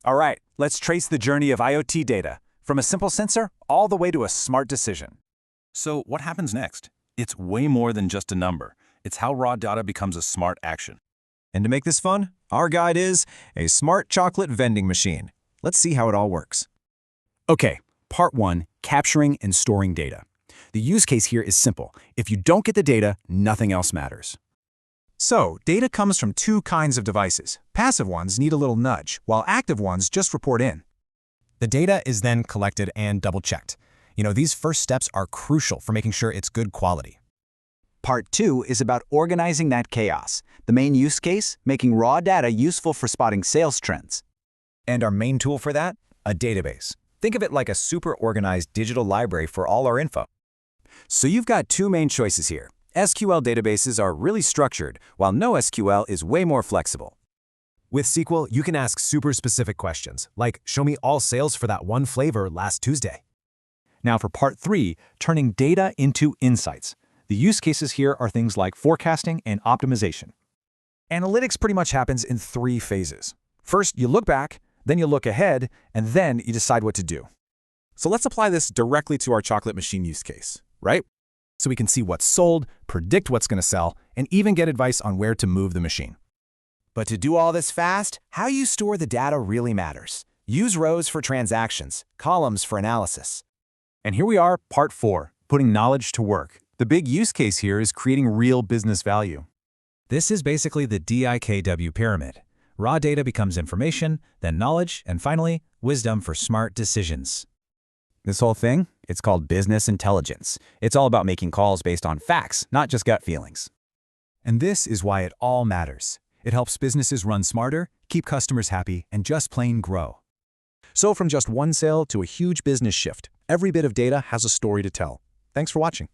All right, let's trace the journey of IoT data, from a simple sensor all the way to a smart decision. So what happens next? It's way more than just a number. It's how raw data becomes a smart action. And to make this fun, our guide is a smart chocolate vending machine. Let's see how it all works. Okay, part 1, capturing and storing data. The use case here is simple. If you don't get the data, nothing else matters. So, data comes from two kinds of devices. Passive ones need a little nudge, while active ones just report in. The data is then collected and double-checked. These first steps are crucial for making sure it's good quality. Part 2 is about organizing that chaos. The main use case, making raw data useful for spotting sales trends. And our main tool for that? A database. Think of it like a super organized digital library for all our info. So you've got two main choices here. SQL databases are really structured, while NoSQL is way more flexible. With SQL, you can ask super specific questions, like show me all sales for that one flavor last Tuesday. Now for part 3, turning data into insights. The use cases here are things like forecasting and optimization. Analytics pretty much happens in 3 phases. First, you look back, then you look ahead, and then you decide what to do. So let's apply this directly to our chocolate machine use case, right? So we can see what's sold, predict what's going to sell, and even get advice on where to move the machine. But to do all this fast, how you store the data really matters. Use rows for transactions, columns for analysis. And here we are, part 4, putting knowledge to work. The big use case here is creating real business value. This is basically the DIKW pyramid. Raw data becomes information, then knowledge, and finally, wisdom for smart decisions. This whole thing, it's called business intelligence. It's all about making calls based on facts, not just gut feelings. And this is why it all matters. It helps businesses run smarter, keep customers happy, and just plain grow. So from just one sale to a huge business shift, every bit of data has a story to tell. Thanks for watching.